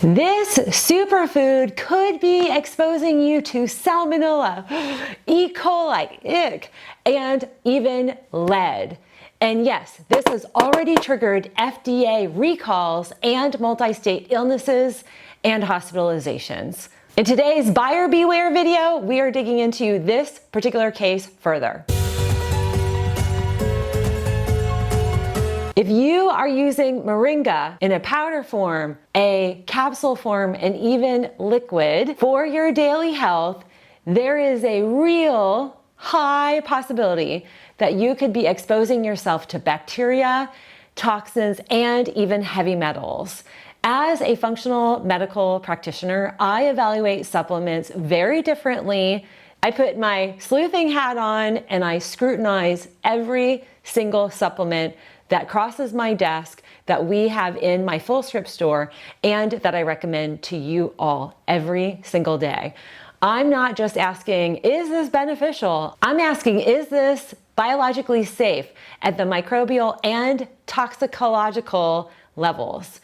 This superfood could be exposing you to Salmonella, E. coli, ick, and even lead. And yes, this has already triggered FDA recalls and multi-state illnesses and hospitalizations. In today's buyer beware video, we are digging into this particular case further. If you are using Moringa in a powder form, a capsule form, and even liquid for your daily health, there is a real high possibility that you could be exposing yourself to bacteria, toxins, and even heavy metals. As a functional medical practitioner, I evaluate supplements very differently. I put my sleuthing hat on and I scrutinize every single supplement that crosses my desk that we have in my full strip store and that I recommend to you all every single day. I'm not just asking, is this beneficial? I'm asking, is this biologically safe at the microbial and toxicological levels?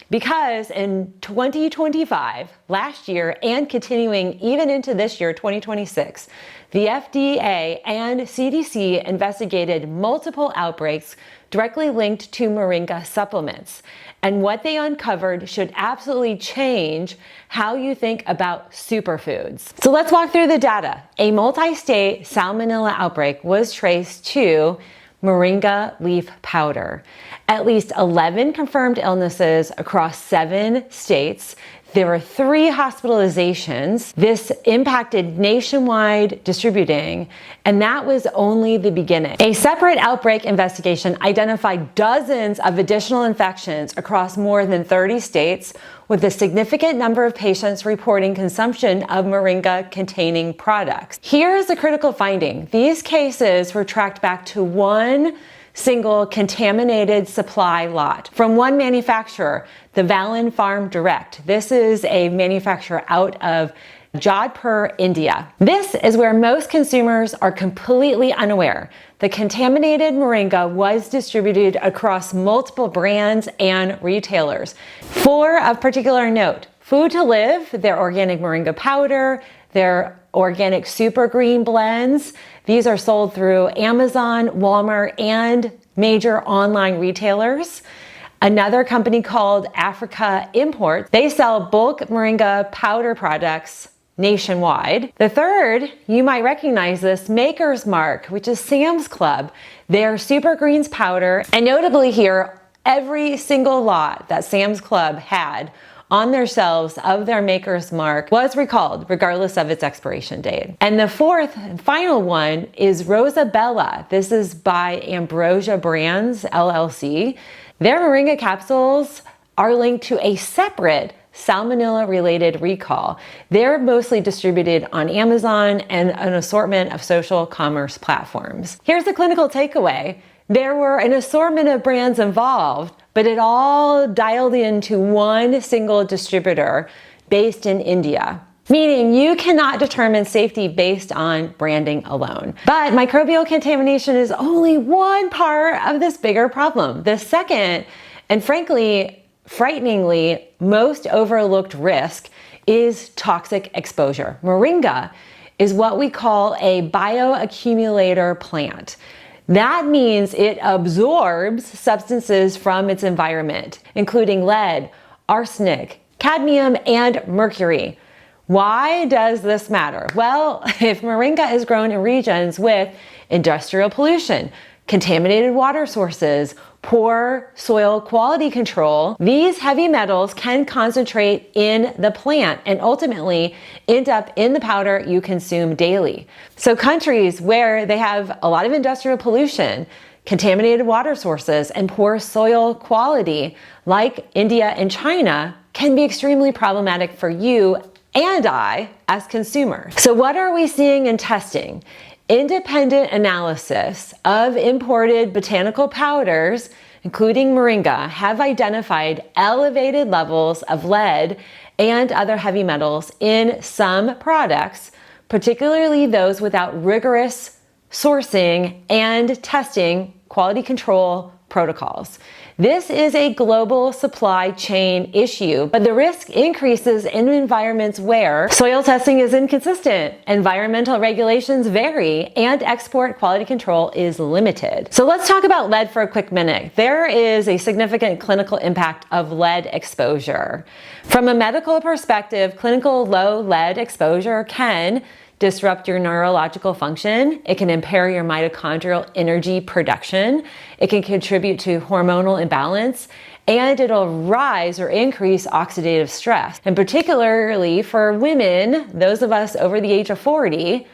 Because in 2025, last year, and continuing even into this year, 2026, the FDA and CDC investigated multiple outbreaks directly linked to Moringa supplements. And what they uncovered should absolutely change how you think about superfoods. So let's walk through the data. A multi-state Salmonella outbreak was traced to Moringa leaf powder. At least 11 confirmed illnesses across 7 states. There were 3 hospitalizations. This impacted nationwide distributing, and that was only the beginning. A separate outbreak investigation identified dozens of additional infections across more than 30 states, with a significant number of patients reporting consumption of Moringa-containing products. Here's the critical finding. These cases were tracked back to one single contaminated supply lot from one manufacturer, the Valin Farm Direct. This is a manufacturer out of Jodhpur, India. This is where most consumers are completely unaware. The contaminated Moringa was distributed across multiple brands and retailers. 4 of particular note: Food to Live, their organic Moringa powder, their organic super green blends. These are sold through Amazon, Walmart, and major online retailers. Another company called Africa Imports, they sell bulk Moringa powder products nationwide. The third, you might recognize this, Maker's Mark, which is Sam's Club, their super greens powder. And notably here, every single lot that Sam's Club had on their shelves of their Maker's Mark was recalled, regardless of its expiration date. And the fourth and final one is Rosabella. This is by Ambrosia Brands, LLC. Their Moringa capsules are linked to a separate Salmonella-related recall. They're mostly distributed on Amazon and an assortment of social commerce platforms. Here's the clinical takeaway. There were an assortment of brands involved, but it all dialed into one single distributor based in India. Meaning you cannot determine safety based on branding alone. But microbial contamination is only one part of this bigger problem. The second, and frankly, frighteningly, most overlooked risk is toxic exposure. Moringa is what we call a bioaccumulator plant. That means it absorbs substances from its environment, including lead, arsenic, cadmium, and mercury. Why does this matter? Well, if Moringa is grown in regions with industrial pollution, contaminated water sources, poor soil quality control, these heavy metals can concentrate in the plant and ultimately end up in the powder you consume daily. So countries where they have a lot of industrial pollution, contaminated water sources, and poor soil quality, like India and China, can be extremely problematic for you and I as consumers. So what are we seeing in testing? Independent analysis of imported botanical powders, including Moringa, have identified elevated levels of lead and other heavy metals in some products, particularly those without rigorous sourcing and testing, quality control, protocols. This is a global supply chain issue, but the risk increases in environments where soil testing is inconsistent, environmental regulations vary, and export quality control is limited. So let's talk about lead for a quick minute. There is a significant clinical impact of lead exposure. From a medical perspective, clinical low lead exposure can disrupt your neurological function. It can impair your mitochondrial energy production. It can contribute to hormonal imbalance, and it'll rise or increase oxidative stress. And particularly for women, those of us over the age of 40,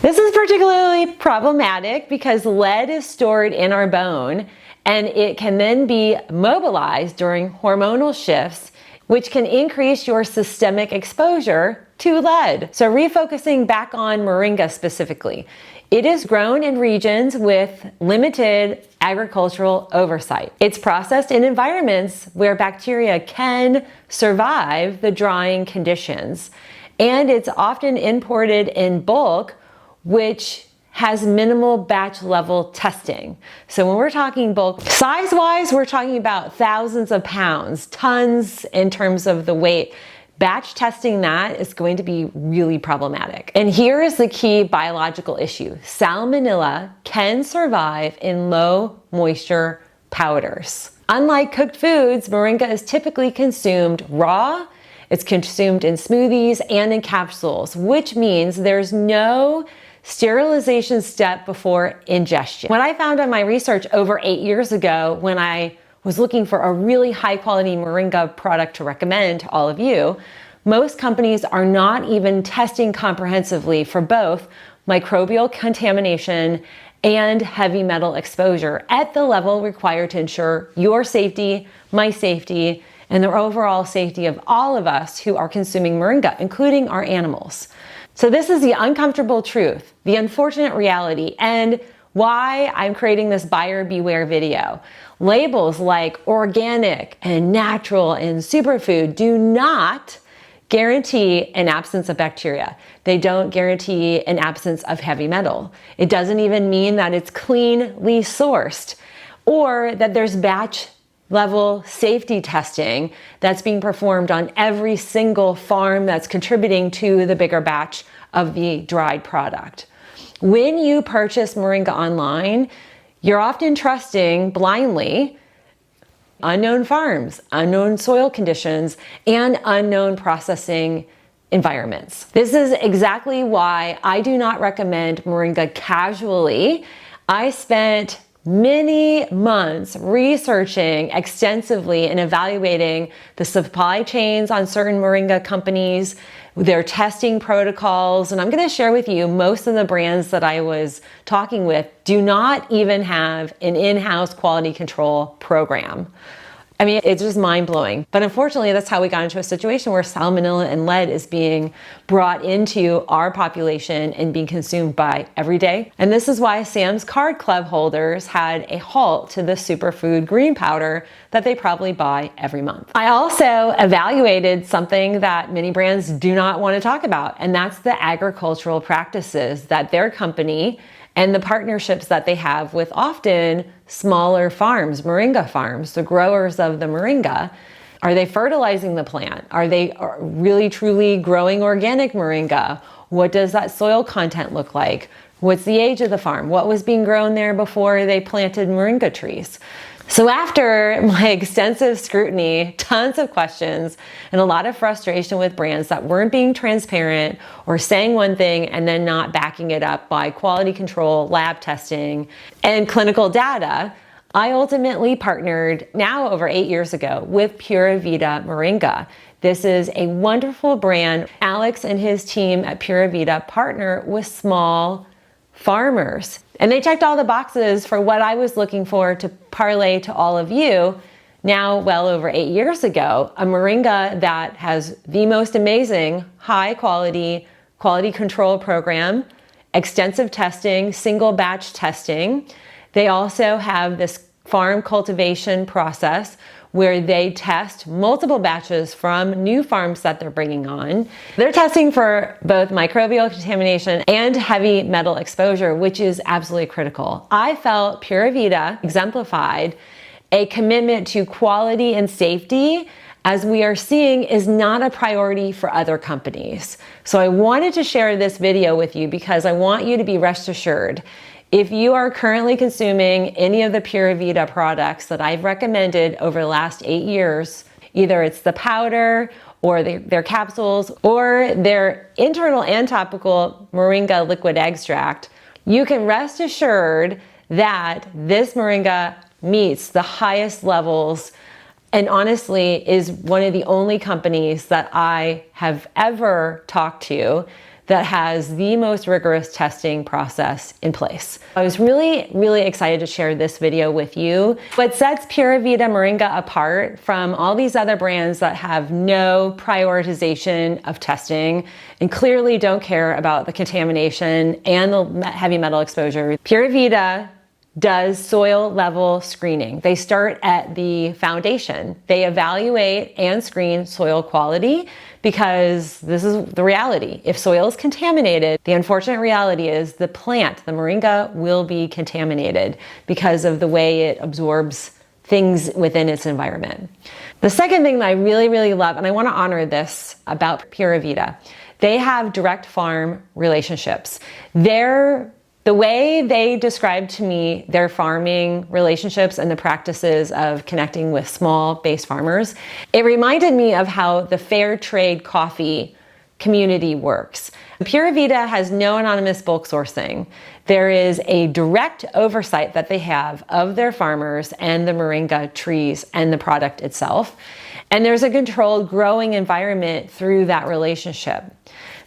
this is particularly problematic because lead is stored in our bone and it can then be mobilized during hormonal shifts, which can increase your systemic exposure to lead. So refocusing back on Moringa specifically, it is grown in regions with limited agricultural oversight. It's processed in environments where bacteria can survive the drying conditions. And it's often imported in bulk, which has minimal batch level testing. So when we're talking bulk, size-wise, we're talking about thousands of pounds, tons in terms of the weight. Batch testing that is going to be really problematic. And here is the key biological issue. Salmonella can survive in low moisture powders. Unlike cooked foods, Moringa is typically consumed raw. It's consumed in smoothies and in capsules, which means there's no sterilization step before ingestion. What I found in my research over 8 years ago when I was looking for a really high quality Moringa product to recommend to all of you, most companies are not even testing comprehensively for both microbial contamination and heavy metal exposure at the level required to ensure your safety, my safety, and the overall safety of all of us who are consuming Moringa, including our animals. So this is the uncomfortable truth, the unfortunate reality, and why I'm creating this buyer beware video. Labels like organic and natural and superfood do not guarantee an absence of bacteria. They don't guarantee an absence of heavy metal. It doesn't even mean that it's cleanly sourced or that there's batch level safety testing that's being performed on every single farm that's contributing to the bigger batch of the dried product. When you purchase Moringa online, you're often trusting blindly unknown farms, unknown soil conditions, and unknown processing environments. This is exactly why I do not recommend Moringa casually. I spent many months researching extensively and evaluating the supply chains on certain Moringa companies, their testing protocols, and I'm going to share with you most of the brands that I was talking with do not even have an in-house quality control program. I mean, it's just mind-blowing. But unfortunately, that's how we got into a situation where salmonella and lead is being brought into our population and being consumed by every day. And this is why Sam's Card Club holders had a halt to the superfood green powder that they probably buy every month. I also evaluated something that many brands do not want to talk about, and that's the agricultural practices that their company and the partnerships that they have with often smaller farms, Moringa farms, the growers of the Moringa. Are they fertilizing the plant? Are they really truly growing organic Moringa? What does that soil content look like? What's the age of the farm? What was being grown there before they planted Moringa trees? So after my extensive scrutiny, tons of questions, and a lot of frustration with brands that weren't being transparent or saying one thing and then not backing it up by quality control, lab testing, and clinical data, I ultimately partnered now over 8 years ago with Pura Vida Moringa. This is a wonderful brand. Alex and his team at Pura Vida partner with small farmers. And they checked all the boxes for what I was looking for to parlay to all of you now well over 8 years ago. A Moringa that has the most amazing high quality control program, extensive testing, single batch testing. They also have this farm cultivation process where they test multiple batches from new farms that they're bringing on. They're testing for both microbial contamination and heavy metal exposure, which is absolutely critical. I felt Pura Vida exemplified a commitment to quality and safety, as we are seeing, is not a priority for other companies. So I wanted to share this video with you because I want you to be rest assured. If you are currently consuming any of the Pura Vida products that I've recommended over the last 8 years, either it's the powder or their capsules or their internal and topical Moringa liquid extract, you can rest assured that this Moringa meets the highest levels and honestly is one of the only companies that I have ever talked to that has the most rigorous testing process in place. I was really excited to share this video with you. What sets Pura Vida Moringa apart from all these other brands that have no prioritization of testing and clearly don't care about the contamination and the heavy metal exposure, Pura Vida does soil level screening. They start at the foundation. They evaluate and screen soil quality because this is the reality. If soil is contaminated, the unfortunate reality is the plant, the Moringa, will be contaminated because of the way it absorbs things within its environment. The second thing that I really love, and I want to honor this about Pura Vida, they have direct farm relationships. The way they described to me their farming relationships and the practices of connecting with small-based farmers, it reminded me of how the fair trade coffee community works. Pura Vida has no anonymous bulk sourcing. There is a direct oversight that they have of their farmers and the Moringa trees and the product itself. And there's a controlled growing environment through that relationship.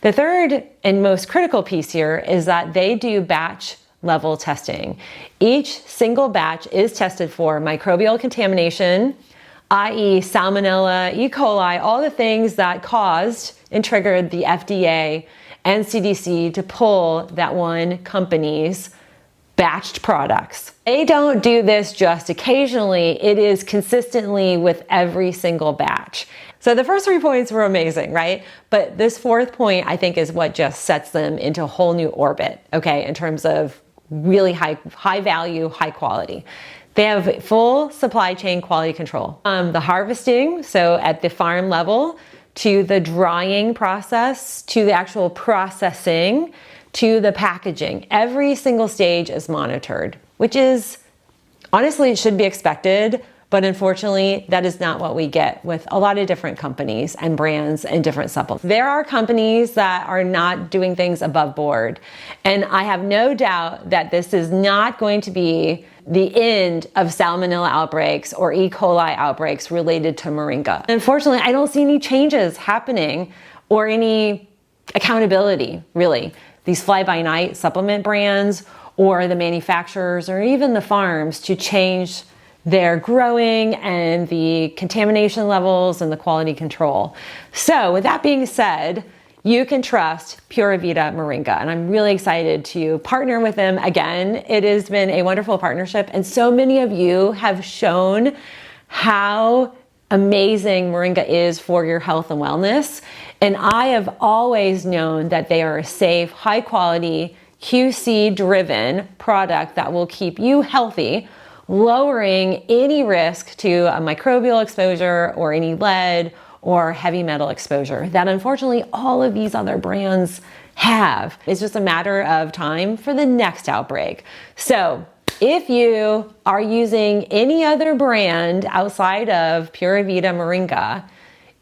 The third and most critical piece here is that they do batch level testing. Each single batch is tested for microbial contamination, i.e. Salmonella, E. coli, all the things that caused and triggered the FDA and CDC to pull that one company's batched products. They don't do this just occasionally, it is consistently with every single batch. So the first 3 points were amazing, right? But this fourth point, I think, is what just sets them into a whole new orbit, okay, in terms of really high value, high quality. They have full supply chain quality control. The harvesting, so at the farm level, to the drying process, to the actual processing, to the packaging. Every single stage is monitored, which is, honestly, it should be expected. But unfortunately, that is not what we get with a lot of different companies and brands and different supplements. There are companies that are not doing things above board. And I have no doubt that this is not going to be the end of Salmonella outbreaks or E. coli outbreaks related to Moringa. Unfortunately, I don't see any changes happening or any accountability, really. These fly-by-night supplement brands or the manufacturers or even the farms to change their growing and the contamination levels and the quality control. So with that being said, you can trust Pura Vida Moringa, and I'm really excited to partner with them again. It has been a wonderful partnership, and so many of you have shown how amazing Moringa is for your health and wellness. And I have always known that they are a safe, high quality, QC driven product that will keep you healthy, lowering any risk to a microbial exposure or any lead or heavy metal exposure that unfortunately all of these other brands have. It's just a matter of time for the next outbreak. So if you are using any other brand outside of Pura Vida Moringa,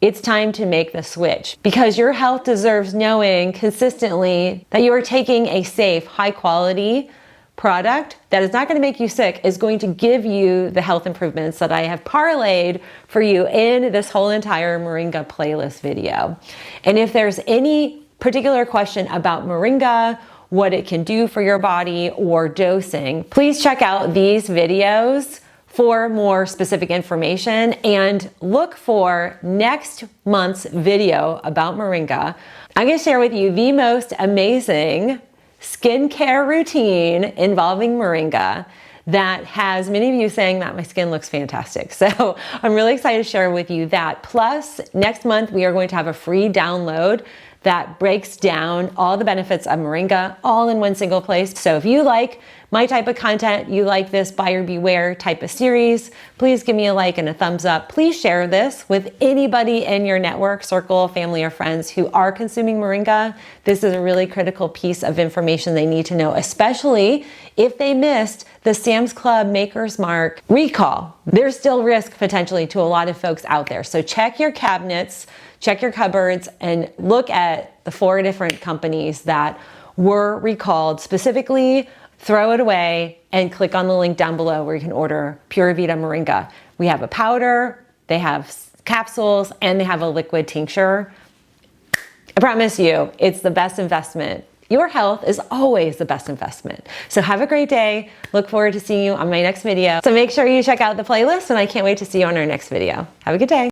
it's time to make the switch because your health deserves knowing consistently that you are taking a safe, high quality product that is not going to make you sick, is going to give you the health improvements that I have parlayed for you in this whole entire Moringa playlist video. And if there's any particular question about Moringa, what it can do for your body or dosing, please check out these videos for more specific information and look for next month's video about Moringa. I'm going to share with you the most amazing skincare routine involving Moringa that has many of you saying that my skin looks fantastic. So I'm really excited to share with you that. Plus, next month we are going to have a free download that breaks down all the benefits of Moringa all in one single place. So if you like my type of content, you like this buyer beware type of series, please give me a like and a thumbs up. Please share this with anybody in your network, circle, family, or friends who are consuming Moringa. This is a really critical piece of information they need to know, especially if they missed the Sam's Club Maker's Mark recall. There's still risk potentially to a lot of folks out there. So check your cabinets, check your cupboards, and look at the 4 different companies that were recalled. Specifically, throw it away and click on the link down below where you can order Pura Vida Moringa. We have a powder, they have capsules, and they have a liquid tincture. I promise you, it's the best investment. Your health is always the best investment. So have a great day. Look forward to seeing you on my next video. So make sure you check out the playlist, and I can't wait to see you on our next video. Have a good day.